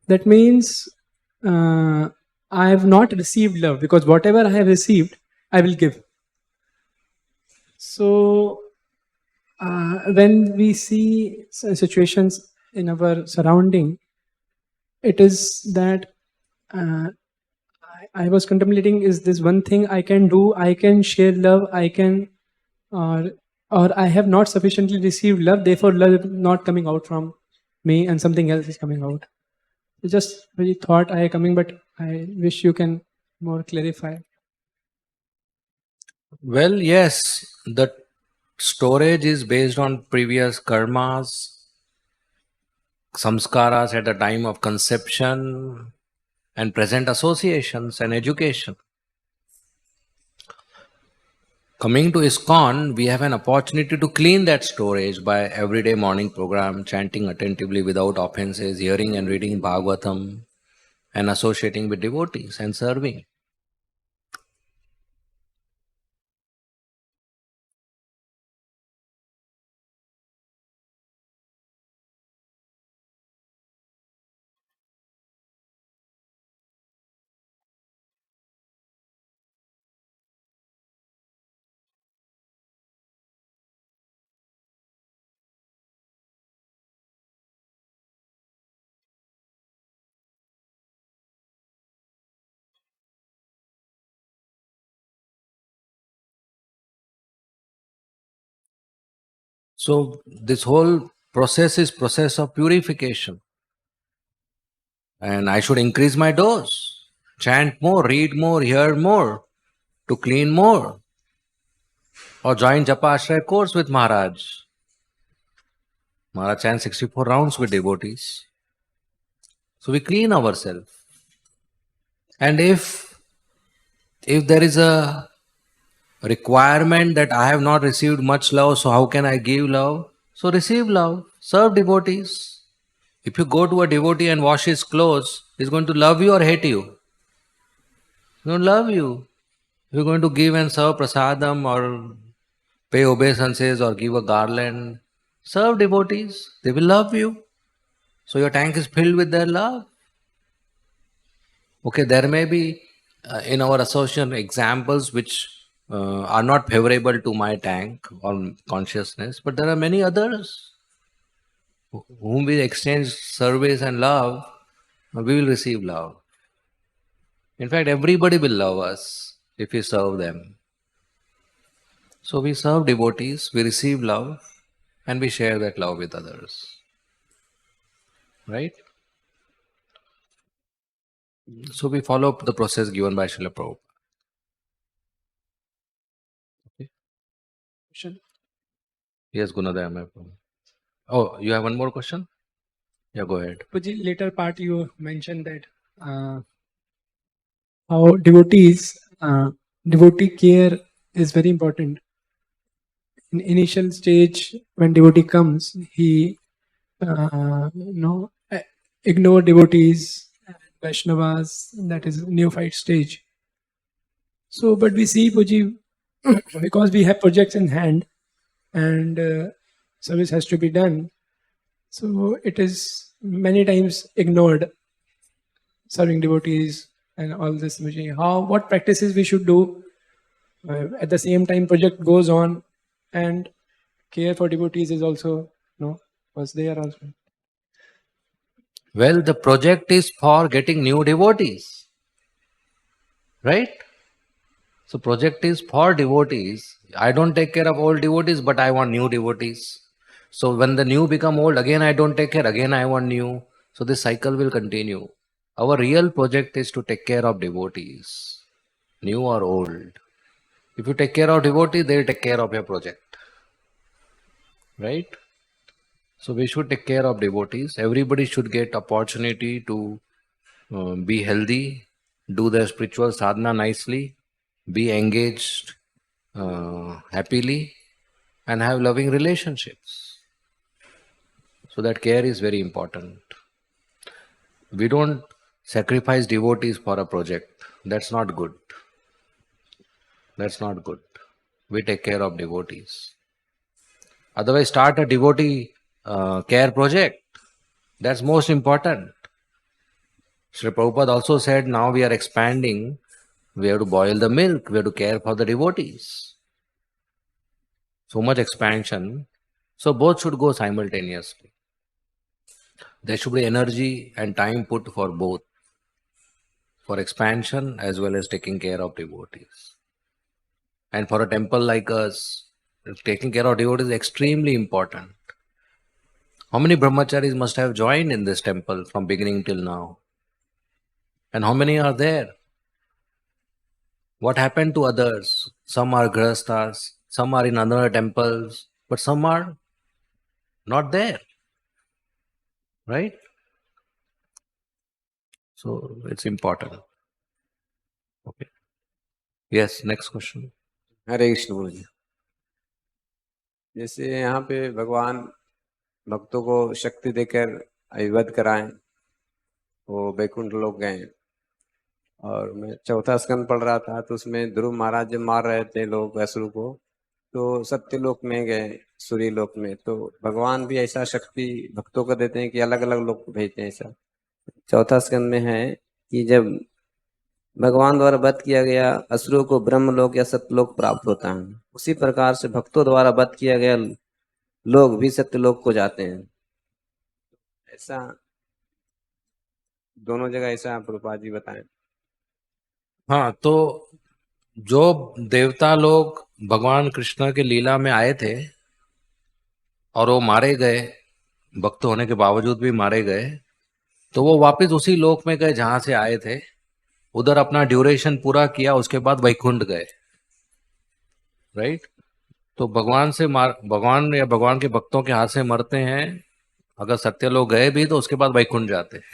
that means I have not received love, because whatever I have received, I will give. So when we see situations in our surrounding, it is that I was contemplating, is this one thing I can do? I can share love, I can, or I have not sufficiently received love, therefore love not coming out from me and something else is coming out. Just very thought I coming, but I wish you can more clarify. Well, yes, the storage is based on previous karmas, samskaras at the time of conception, and present associations and education. Coming to ISKCON, we have an opportunity to clean that storage by everyday morning program, chanting attentively without offenses, hearing and reading Bhagavatam, and associating with devotees and serving. So this whole process is process of purification. And I should increase my dose, chant more, read more, hear more, to clean more. Or join Japa Ashray course with Maharaj. Maharaj chants 64 rounds with devotees. So we clean ourselves. And if there is a requirement that I have not received much love, so how can I give love? So receive love, serve devotees. If you go to a devotee and wash his clothes, he's going to love you or hate you? He's going to love you. If you're going to give and serve prasadam or pay obeisances or give a garland, serve devotees, they will love you. So your tank is filled with their love. Okay, there may be in our association examples which are not favorable to my tank or consciousness, but there are many others whom we exchange service and love, we will receive love. In fact, everybody will love us if we serve them. So we serve devotees, we receive love, and we share that love with others. Right? So we follow the process given by Srila Prabhupada. Okay. Question. Yes, Gunadaya. Oh, you have one more question? Yeah, go ahead. Puji, later part you mentioned that how devotees, devotee care is very important. In initial stage, when devotee comes, he ignore devotees, Vaishnavas, that is neophyte stage. So, but we see Puji, because we have projects in hand and service has to be done, so it is many times ignored, serving devotees and all this. What practices we should do at the same time project goes on, and care for devotees is also was there also. Well, the project is for getting new devotees. Right? So project is for devotees. I don't take care of old devotees, but I want new devotees. So when the new become old, again I don't take care, again I want new. So this cycle will continue. Our real project is to take care of devotees, new or old. If you take care of devotees, they will take care of your project. Right? So we should take care of devotees. Everybody should get opportunity to be healthy, do their spiritual sadhana nicely, be engaged happily, and have loving relationships. So that care is very important. We don't sacrifice devotees for a project. That's not good. That's not good. We take care of devotees. Otherwise, start a devotee care project. That's most important. Sri Prabhupada also said, now we are expanding. We have to boil the milk. We have to care for the devotees. So much expansion. So both should go simultaneously. There should be energy and time put for both, for expansion as well as taking care of devotees. And for a temple like us, taking care of devotees is extremely important. How many brahmacharis must have joined in this temple from beginning till now? And how many are there? What happened to others? Some are grahasthas, some are in other temples, but some are not there. Right? So it's important. Okay. Yes, next question. हरे कृष्ण गुरु जी। जैसे यहाँ पे भगवान भक्तों को शक्ति देकर अभिवद कराएं, वो बैकुंठ लोग गए। और मैं चौथा स्कंद पढ़ रहा था तो उसमें ध्रुव महाराज जब मार रहे थे लोग असुर को, तो सत्यलोक में गए, सूर्य लोक में। तो भगवान भी ऐसा शक्ति भक्तों को देते हैं कि अलग अलग लोग को भेजते हैं। ऐसा चौथा स्कंद में है कि जब भगवान द्वारा वध किया गया असुरों को ब्रह्मलोक या सत्यलोक प्राप्त होता है, उसी प्रकार से भक्तों द्वारा वध किया गया लोग भी सत्यलोक को जाते हैं। ऐसा दोनों जगह ऐसा प्रभुपाद जी बताएं। हाँ, तो जो देवता लोग भगवान कृष्ण के लीला में आए थे और वो मारे गए, भक्त होने के बावजूद भी मारे गए, तो वो वापस उसी लोक में गए जहां से आए थे, उधर अपना ड्यूरेशन पूरा किया, उसके बाद वैकुंठ गए। राइट? तो भगवान या भगवान के भक्तों के हाथ से मरते हैं, अगर सत्य लोग गए भी तो उसके बाद वैकुंठ जाते हैं।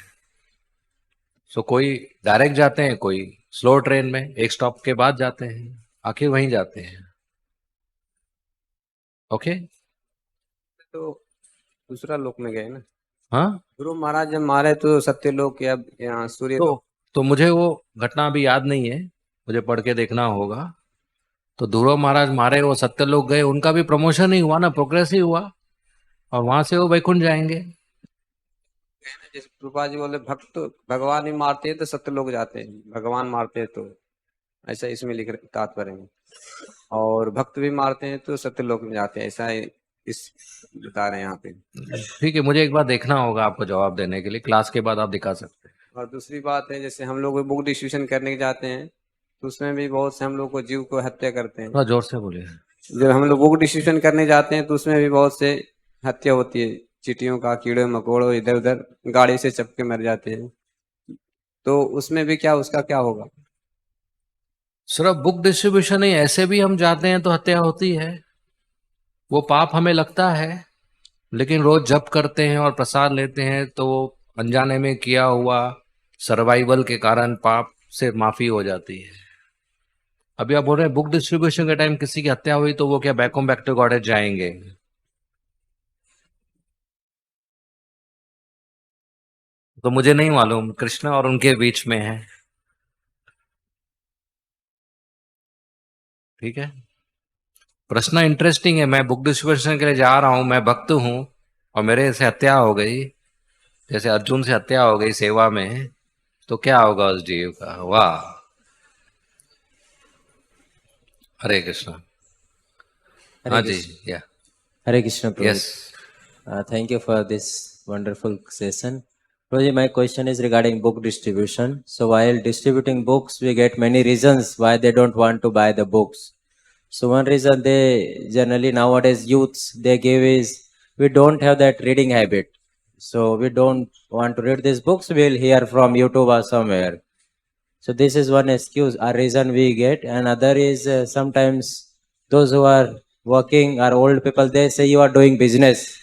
सो कोई डायरेक्ट जाते हैं, कोई स्लो ट्रेन में एक स्टॉप के बाद जाते हैं, आखिर वहीं जाते हैं। ओके? तो दूसरा लोक में गए ना। हाँ, गुरु महाराज जब मारे तो सत्य लोक या यहाँ सूर्य लोक। तो मुझे वो घटना अभी याद नहीं है, मुझे पढ़ के देखना होगा। तो ध्रुव महाराज मारे, वो सत्य लोग गए, उनका भी प्रमोशन ही हुआ ना, प्रोग्रेस ही हुआ, और वहां से वो वैकुंठ जाएंगे। जैसे प्रभुपाद जी बोले भक्त भगवान ही मारते हैं तो सत्य लोग जाते हैं, भगवान मारते हैं तो, ऐसा इसमें लिख रहे तात्पर्य में। और भक्त भी मारते हैं तो सत्य लोग में जाते हैं, ऐसा इस बता रहे हैं यहाँ पे। ठीक है, मुझे एक बार देखना होगा आपको जवाब देने के लिए, क्लास के बाद आप दिखा सकते हैं। और दूसरी बात है, जैसे हम लोग बुक डिस्ट्रीब्यूशन करने जाते हैं तो उसमें भी बहुत से हम लोग को जीव को हत्या करते हैं। थोड़ा जोर से बोलिए। जब हम लोग बुक डिस्ट्रीब्यूशन करने जाते हैं तो उसमें भी बहुत से हत्या होती है, चींटियों का, कीड़े मकोड़ों, इधर उधर गाड़ी से चपके मर जाते हैं। तो उसमें भी क्या, उसका क्या होगा? सिर्फ बुक डिस्ट्रीब्यूशन नहीं, ऐसे भी हम जाते हैं तो हत्या होती है। वो पाप हमें लगता है, लेकिन रोज जप करते हैं और प्रसाद लेते हैं तो वो अनजाने में किया हुआ सर्वाइवल के कारण पाप से माफी हो जाती है। अभी आप बोल रहे हैं बुक डिस्ट्रीब्यूशन के टाइम किसी की हत्या हुई तो वो क्या बैक टू गॉडेज जाएंगे? तो मुझे नहीं मालूम, कृष्ण और उनके बीच में है। ठीक है, प्रश्न इंटरेस्टिंग है। मैं बुक डिस्ट्रीब्यूशन के लिए जा रहा हूं, मैं भक्त हूं और मेरे से हत्या हो गई, जैसे अर्जुन से हत्या हो गई सेवा में, तो क्या होगा उस जीव का? वाह, हरे कृष्ण। हाँ जी, या Hare Krishna, Prabhu. Yes. Thank you for this wonderful session. Prabhuji, my question is regarding book distribution. So while distributing books, we get many reasons why they don't want to buy the books. So one reason they generally nowadays youths they give is we don't have that reading habit. So we don't want to read these books, we'll hear from YouTube or somewhere. So this is one excuse or reason we get. And other is sometimes those who are working or old people, they say you are doing business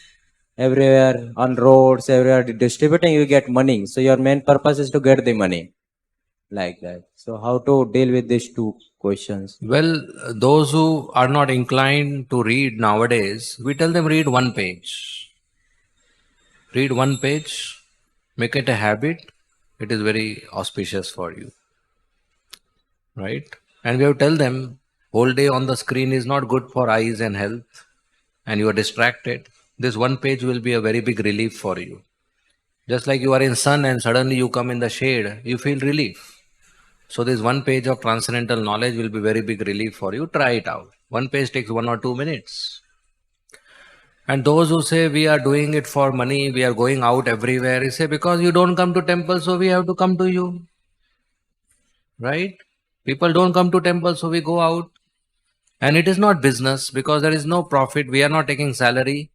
everywhere on roads, everywhere distributing, you get money. So your main purpose is to get the money, like that. So how to deal with these two questions? Well, those who are not inclined to read nowadays, we tell them read one page. Read one page, make it a habit. It is very auspicious for you. Right? And we have to tell them whole day on the screen is not good for eyes and health, and you are distracted. This one page will be a very big relief for you. Just like you are in sun and suddenly you come in the shade, you feel relief. So this one page of transcendental knowledge will be very big relief for you. Try it out. One page takes 1 or 2 minutes. And those who say we are doing it for money, we are going out everywhere, you say because you don't come to temple, so we have to come to you. Right? People don't come to temple, so we go out. And it is not business because there is no profit. We are not taking salary.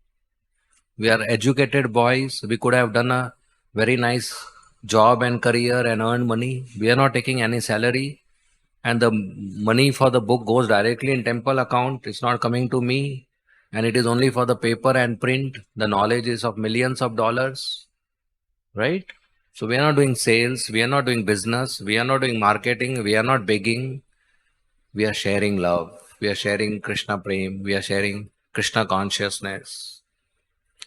We are educated boys. We could have done a very nice job and career and earned money. We are not taking any salary. And the money for the book goes directly in temple account. It's not coming to me. And it is only for the paper and print. The knowledge is of millions of dollars. Right? So we are not doing sales. We are not doing business. We are not doing marketing. We are not begging. We are sharing love. We are sharing Krishna Prem. We are sharing Krishna consciousness.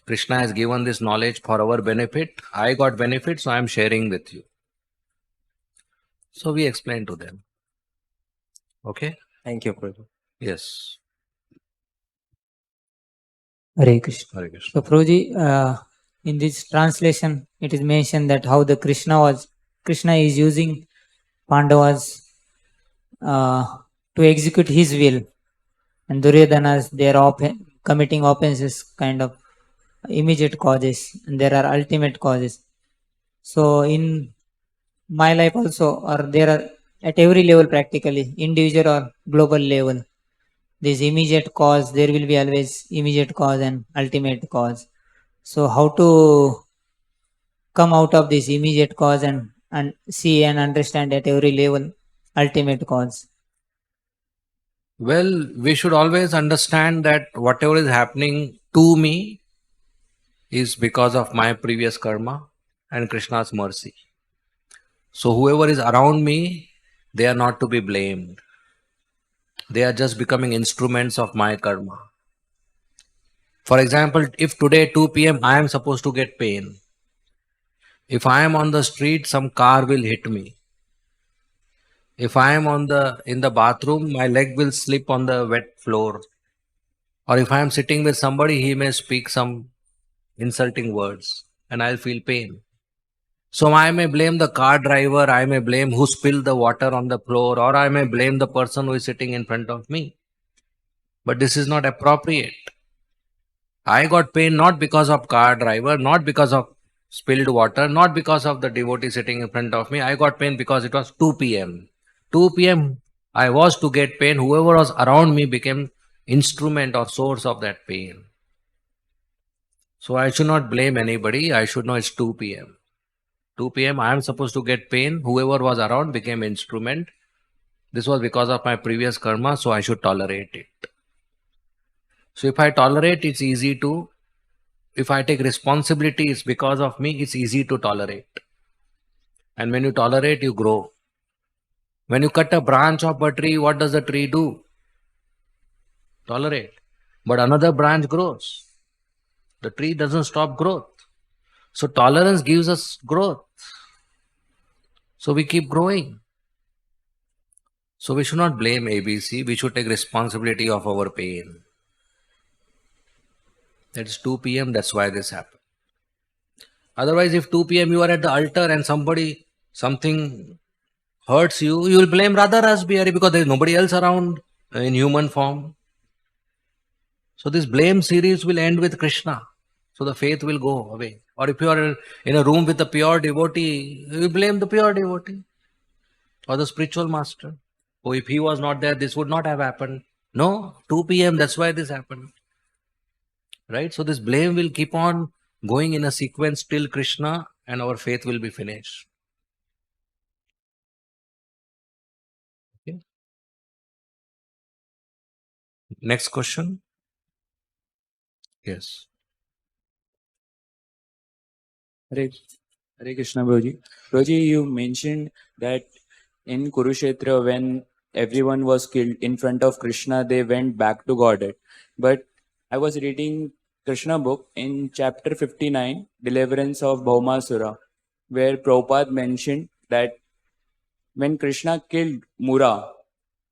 Krishna has given this knowledge for our benefit. I got benefit, so I am sharing with you. So we explain to them. Okay? Thank you, Prabhu. Yes. Hare Krishna. Hare Krishna. So, Prabhuji, in this translation, it is mentioned that how the Krishna is using Pandavas to execute his will, and Duryodhanas, they are committing offenses, kind of immediate causes, and there are ultimate causes. So, in my life also, or there are at every level practically, individual or global level, this immediate cause, there will be always immediate cause and ultimate cause. So how to come out of this immediate cause and see and understand at every level ultimate cause? Well, we should always understand that whatever is happening to me is because of my previous karma and Krishna's mercy. So whoever is around me, they are not to be blamed. They are just becoming instruments of my karma. For example, if today 2 p.m. I am supposed to get pain, if I am on the street, some car will hit me. If I am in the bathroom, my leg will slip on the wet floor. Or if I am sitting with somebody, he may speak some insulting words and I'll feel pain. So I may blame the car driver, I may blame who spilled the water on the floor, or I may blame the person who is sitting in front of me. But this is not appropriate. I got pain not because of car driver, not because of spilled water, not because of the devotee sitting in front of me. I got pain because it was 2 p.m. 2 p.m. I was to get pain. Whoever was around me became instrument or source of that pain. So I should not blame anybody. I should know it's 2 p.m. 2 p.m. I am supposed to get pain. Whoever was around became instrument. This was because of my previous karma, so I should tolerate it. So if I tolerate, it's easy to. If I take responsibility, it's because of me, it's easy to tolerate. And when you tolerate, you grow. When you cut a branch of a tree, what does the tree do? Tolerate. But another branch grows. The tree doesn't stop growth. So tolerance gives us growth. So we keep growing. So we should not blame ABC. We should take responsibility of our pain. It's 2 p.m. That's why this happened. Otherwise, if 2 p.m. you are at the altar and something hurts you, you will blame RadhaRasbihari because there is nobody else around in human form. So this blame series will end with Krishna. So the faith will go away. Or if you are in a room with a pure devotee, you will blame the pure devotee or the spiritual master. Oh, if he was not there, this would not have happened. No, 2 p.m. That's why this happened. Right? So this blame will keep on going in a sequence till Krishna and our faith will be finished. Okay. Next question. Yes. Hare, Hare Krishna, Prabhuji. Prabhuji, you mentioned that in Kurukshetra, when everyone was killed in front of Krishna, they went back to Godhead. But I was reading Krishna book in chapter 59, Deliverance of Bhaumasura, where Prabhupada mentioned that when Krishna killed Mura,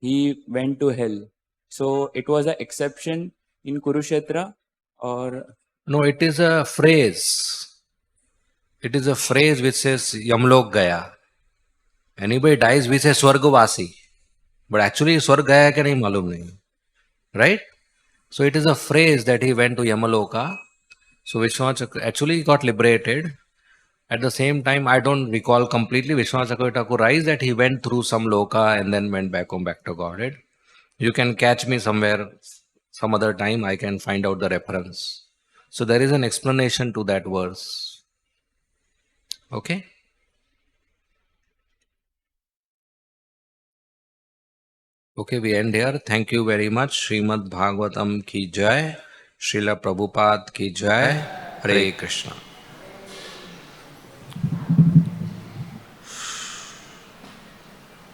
he went to hell. So it was an exception in Kurukshetra, or? No, it is a phrase. It is a phrase which says Yamlok Gaya. Anybody dies, we say Swargavasi. But actually Swarg Gaya ke nahi malum nahi. Right? So it is a phrase that he went to Yamaloka. So Vishwanath Chakravarti actually got liberated. At the same time, I don't recall completely. Vishwanath Chakravarti Thakur writes that he went through some loka and then went back home, back to Godhead. You can catch me somewhere, some other time, I can find out the reference. So there is an explanation to that verse. Okay? Okay, we end here. Thank you very much. Srimad Bhagavatam ki jai. Srila Prabhupada ki jai. Hare Krishna.